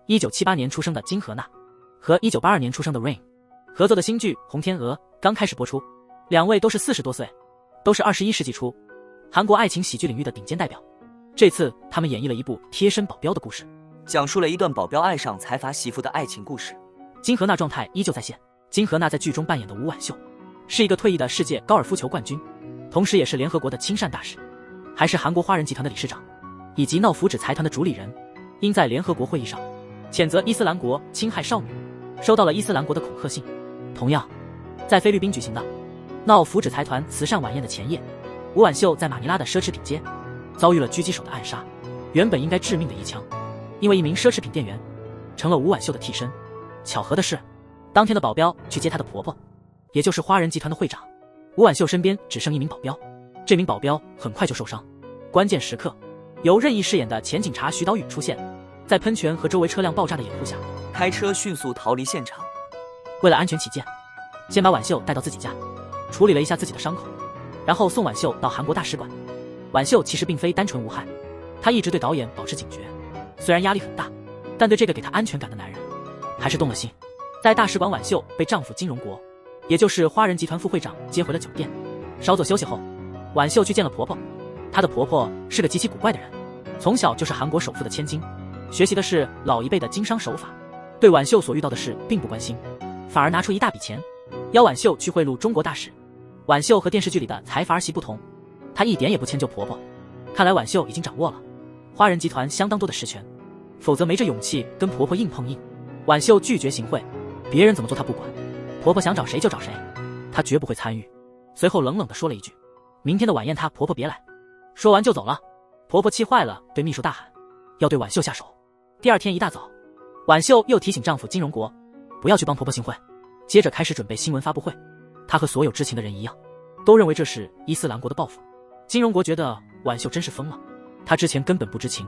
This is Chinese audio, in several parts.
1978年出生的金荷娜和1982年出生的 Rain 合作的新剧《红天鹅》刚开始播出，两位都是40多岁，都是21世纪初韩国爱情喜剧领域的顶尖代表。这次他们演绎了一部贴身保镖的故事，讲述了一段保镖爱上财阀媳妇的爱情故事。金荷娜状态依旧在线。金荷娜在剧中扮演的吴婉秀是一个退役的世界高尔夫球冠军，同时也是联合国的亲善大使，还是韩国花人集团的理事长，以及闹福祉财团的主理人。因在联合国会议上谴责伊斯兰国侵害少女，收到了伊斯兰国的恐吓信。同样，在菲律宾举行的闹福祉财团慈善晚宴的前夜，吴婉秀在马尼拉的奢侈品街遭遇了狙击手的暗杀，原本应该致命的一枪，因为一名奢侈品店员成了吴婉秀的替身。巧合的是，当天的保镖去接她的婆婆，也就是花人集团的会长。吴婉秀身边只剩一名保镖，这名保镖很快就受伤。关键时刻，由任意饰演的前警察徐导宇出现，在喷泉和周围车辆爆炸的掩护下，开车迅速逃离现场。为了安全起见，先把婉秀带到自己家，处理了一下自己的伤口，然后送婉秀到韩国大使馆。婉秀其实并非单纯无害，她一直对导演保持警觉，虽然压力很大，但对这个给她安全感的男人还是动了心。在大使馆，婉秀被丈夫金荣国，也就是花人集团副会长接回了酒店。稍作休息后，婉秀去见了婆婆。她的婆婆是个极其古怪的人，从小就是韩国首富的千金，学习的是老一辈的经商手法，对婉秀所遇到的事并不关心，反而拿出一大笔钱邀婉秀去贿赂中国大使。婉秀和电视剧里的财阀儿媳不同，她一点也不迁就婆婆。看来婉秀已经掌握了花人集团相当多的实权，否则没这勇气跟婆婆硬碰硬。婉秀拒绝行贿，别人怎么做她不管，婆婆想找谁就找谁，她绝不会参与。随后冷冷地说了一句：明天的晚宴她婆婆别来。说完就走了。婆婆气坏了，对秘书大喊要对婉秀下手。第二天一大早，婉秀又提醒丈夫金荣国不要去帮婆婆行贿，接着开始准备新闻发布会。她和所有知情的人一样，都认为这是伊斯兰国的报复。金荣国觉得婉秀真是疯了，他之前根本不知情，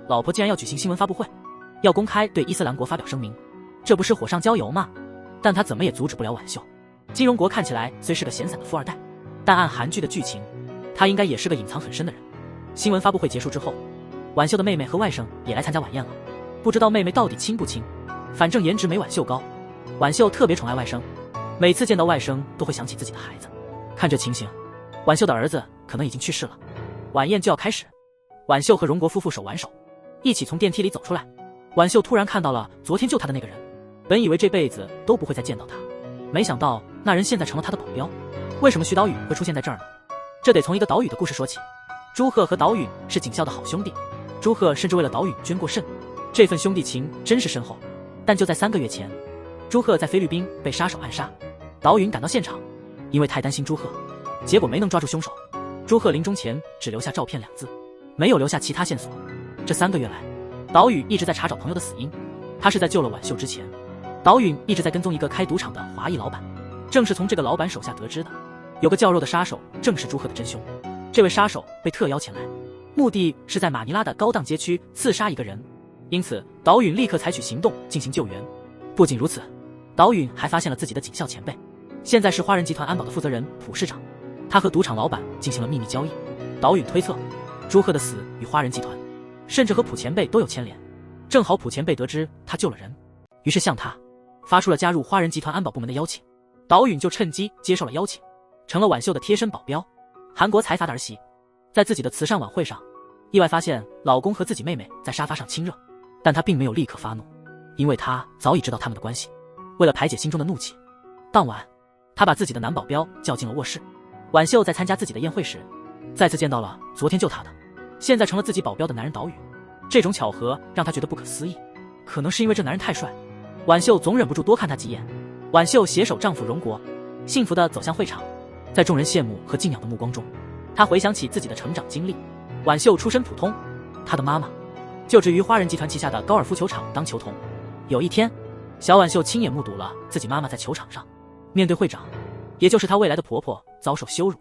老婆竟然要举行新闻发布会，要公开对伊斯兰国发表声明，这不是火上浇油吗？但他怎么也阻止不了婉秀。金荣国看起来虽是个闲散的富二代，但按韩剧的剧情，他应该也是个隐藏很深的人。新闻发布会结束之后，婉秀的妹妹和外甥也来参加晚宴了。不知道妹妹到底亲不亲，反正颜值没婉秀高。婉秀特别宠爱外甥，每次见到外甥都会想起自己的孩子。看这情形，婉秀的儿子可能已经去世了。晚宴就要开始，婉秀和荣国夫妇手挽手，一起从电梯里走出来。婉秀突然看到了昨天救她的那个人，本以为这辈子都不会再见到他，没想到那人现在成了她的保镖。为什么徐导宇会出现在这儿呢？这得从一个岛屿的故事说起。朱赫和岛允是警校的好兄弟，朱赫甚至为了岛允捐过肾，这份兄弟情真是深厚。但就在3个月前，朱赫在菲律宾被杀手暗杀，岛允赶到现场，因为太担心朱赫，结果没能抓住凶手。朱赫临终前只留下照片2字，没有留下其他线索。这3个月来，岛屿一直在查找朋友的死因。他是在救了婉秀之前，岛允一直在跟踪一个开赌场的华裔老板，正是从这个老板手下得知的，有个较弱的杀手正是朱赫的真凶。这位杀手被特邀前来，目的是在马尼拉的高档街区刺杀一个人，因此岛允立刻采取行动进行救援。不仅如此，岛允还发现了自己的警校前辈，现在是花人集团安保的负责人朴市长，他和赌场老板进行了秘密交易。岛允推测，朱赫的死与花人集团，甚至和朴前辈都有牵连。正好朴前辈得知他救了人，于是向他发出了加入花人集团安保部门的邀请。岛允就趁机接受了邀请，成了婉秀的贴身保镖。韩国财阀的儿媳在自己的慈善晚会上，意外发现老公和自己妹妹在沙发上亲热，但她并没有立刻发怒，因为她早已知道他们的关系。为了排解心中的怒气，当晚她把自己的男保镖叫进了卧室。婉秀在参加自己的宴会时，再次见到了昨天救她的，现在成了自己保镖的男人岛屿。这种巧合让她觉得不可思议，可能是因为这男人太帅，婉秀总忍不住多看他几眼。婉秀携手丈夫荣国，幸福地走向会场。在众人羡慕和敬仰的目光中，她回想起自己的成长经历。婉秀出身普通，她的妈妈就职于花人集团旗下的高尔夫球场当球童。有一天，小婉秀亲眼目睹了自己妈妈在球场上面对会长，也就是她未来的婆婆遭受羞辱，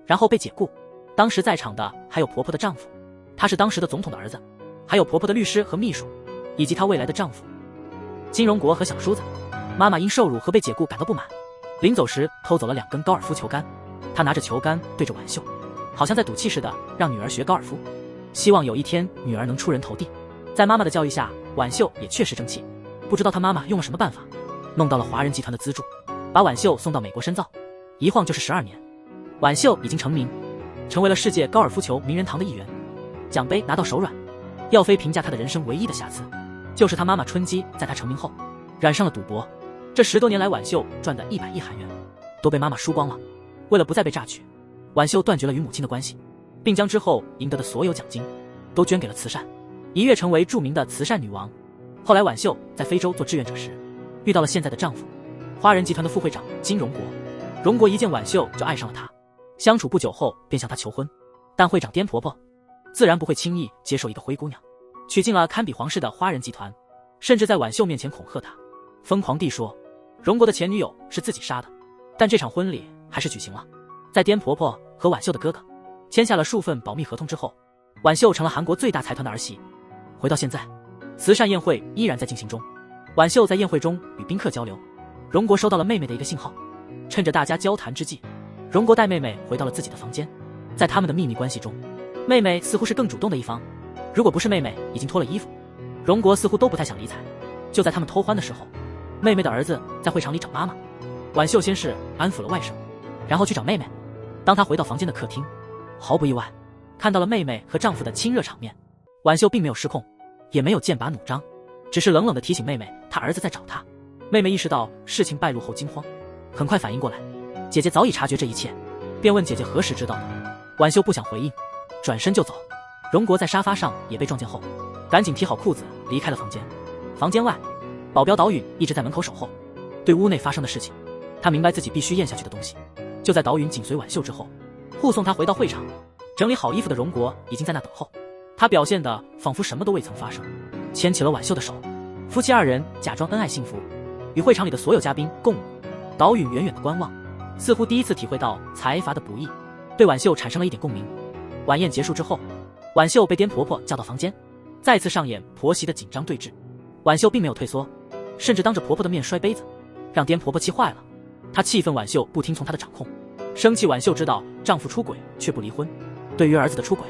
然后被解雇。当时在场的还有婆婆的丈夫，他是当时的总统的儿子，还有婆婆的律师和秘书，以及她未来的丈夫金荣国和小叔子。妈妈因受辱和被解雇感到不满，临走时偷走了2根高尔夫球杆。她拿着球杆对着婉秀，好像在赌气似的让女儿学高尔夫，希望有一天女儿能出人头地。在妈妈的教育下，婉秀也确实争气，不知道他妈妈用了什么办法，弄到了华人集团的资助，把婉秀送到美国深造，一晃就是12年。婉秀已经成名，成为了世界高尔夫球名人堂的一员，奖杯拿到手软。耀飞评价他的人生唯一的瑕疵，就是他妈妈春姬在他成名后染上了赌博，这10多年来婉秀赚的100亿韩元都被妈妈输光了。为了不再被榨取，婉秀断绝了与母亲的关系，并将之后赢得的所有奖金都捐给了慈善，一跃成为著名的慈善女王。后来婉秀在非洲做志愿者时，遇到了现在的丈夫，花人集团的副会长金荣国。荣国一见婉秀就爱上了她，相处不久后便向她求婚。但会长颠婆婆自然不会轻易接受一个灰姑娘娶进了堪比皇室的花人集团，甚至在婉秀面前恐吓她，疯狂地说荣国的前女友是自己杀的。但这场婚礼还是举行了，在颠婆婆和婉秀的哥哥签下了数份保密合同之后，婉秀成了韩国最大财团的儿媳。回到现在，慈善宴会依然在进行中，婉秀在宴会中与宾客交流，荣国收到了妹妹的一个信号，趁着大家交谈之际，荣国带妹妹回到了自己的房间。在他们的秘密关系中，妹妹似乎是更主动的一方，如果不是妹妹已经脱了衣服，荣国似乎都不太想理睬。就在他们偷欢的时候，妹妹的儿子在会场里找妈妈，婉秀先是安抚了外甥，然后去找妹妹。当她回到房间的客厅，毫不意外看到了妹妹和丈夫的亲热场面。婉秀并没有失控，也没有剑拔弩张，只是冷冷地提醒妹妹她儿子在找她。妹妹意识到事情败露后惊慌，很快反应过来，姐姐早已察觉这一切，便问姐姐何时知道的。婉秀不想回应，转身就走。荣国在沙发上也被撞见后，赶紧提好裤子离开了房间。房间外，保镖岛允一直在门口守候，对屋内发生的事情，他明白自己必须咽下去的东西。就在岛允紧随婉秀之后，护送他回到会场，整理好衣服的荣国已经在那等候。他表现得仿佛什么都未曾发生，牵起了婉秀的手，夫妻2人假装恩爱幸福，与会场里的所有嘉宾共舞。岛允远远的观望，似乎第一次体会到财阀的不易，对婉秀产生了一点共鸣。晚宴结束之后，婉秀被颠婆婆叫到房间，再次上演婆媳的紧张对峙。婉秀并没有退缩，甚至当着婆婆的面摔杯子，让颠婆婆气坏了。她气愤婉秀不听从她的掌控，生气婉秀知道丈夫出轨却不离婚。对于儿子的出轨，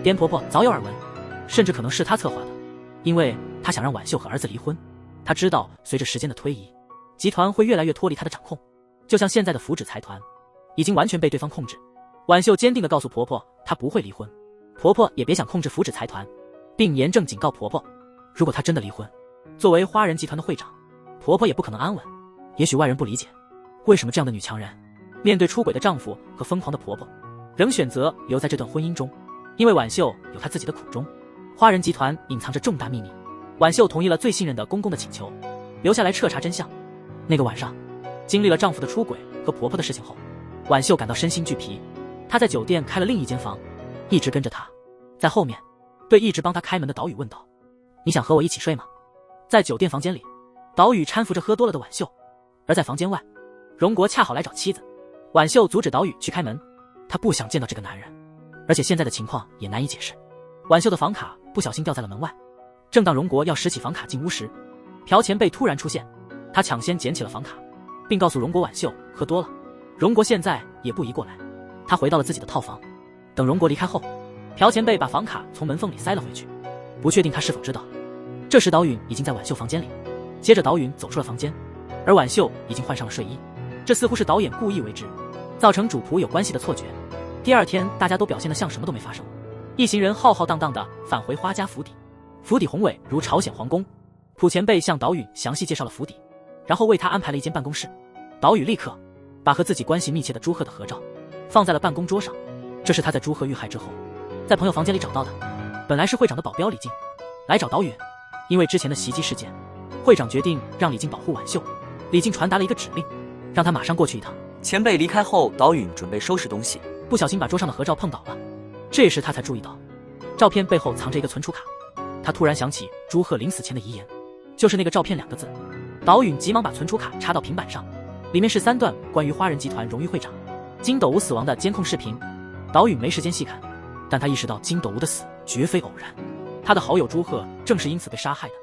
颠婆婆早有耳闻，甚至可能是她策划的，因为她想让婉秀和儿子离婚。她知道随着时间的推移，集团会越来越脱离她的掌控，就像现在的福祉财团已经完全被对方控制。婉秀坚定地告诉婆婆她不会离婚，婆婆也别想控制福祉财团，并严正警告婆婆，如果她真的离婚，作为花人集团的会长，婆婆也不可能安稳。也许外人不理解，为什么这样的女强人面对出轨的丈夫和疯狂的婆婆，仍选择留在这段婚姻中，因为婉秀有她自己的苦衷。花人集团隐藏着重大秘密，婉秀同意了最信任的公公的请求，留下来彻查真相。那个晚上，经历了丈夫的出轨和婆婆的事情后，婉秀感到身心俱疲，她在酒店开了另一间房，一直跟着她，在后面对一直帮她开门的岛屿问道：你想和我一起睡吗？在酒店房间里，岛屿搀扶着喝多了的婉秀，而在房间外，荣国恰好来找妻子。婉秀阻止岛屿去开门，她不想见到这个男人，而且现在的情况也难以解释。婉秀的房卡不小心掉在了门外，正当荣国要拾起房卡进屋时，朴前辈突然出现，他抢先捡起了房卡，并告诉荣国婉秀喝多了。荣国现在也不宜过来，他回到了自己的套房。等荣国离开后，朴前辈把房卡从门缝里塞了回去，不确定他是否知道。这时岛允已经在婉秀房间里，接着岛允走出了房间，而婉秀已经换上了睡衣，这似乎是导演故意为之，造成主仆有关系的错觉。第二天大家都表现得像什么都没发生，一行人浩浩荡荡地返回花家府邸。府邸宏伟如朝鲜皇宫，朴前辈向岛屿详细介绍了府邸，然后为他安排了一间办公室。岛屿立刻把和自己关系密切的朱贺的合照放在了办公桌上，这是他在朱贺遇害之后在朋友房间里找到的。本来是会长的保镖李静来找岛屿，因为之前的袭击事件，会长决定让李静保护婉秀。李静传达了一个指令，让他马上过去一趟。前辈离开后，岛允准备收拾东西，不小心把桌上的合照碰倒了，这时他才注意到照片背后藏着一个存储卡。他突然想起朱贺临死前的遗言，就是那个照片2个字。岛允急忙把存储卡插到平板上，里面是3段关于花人集团荣誉会长金斗吾死亡的监控视频。岛允没时间细看，但他意识到金斗吾的死绝非偶然，他的好友朱贺正是因此被杀害的。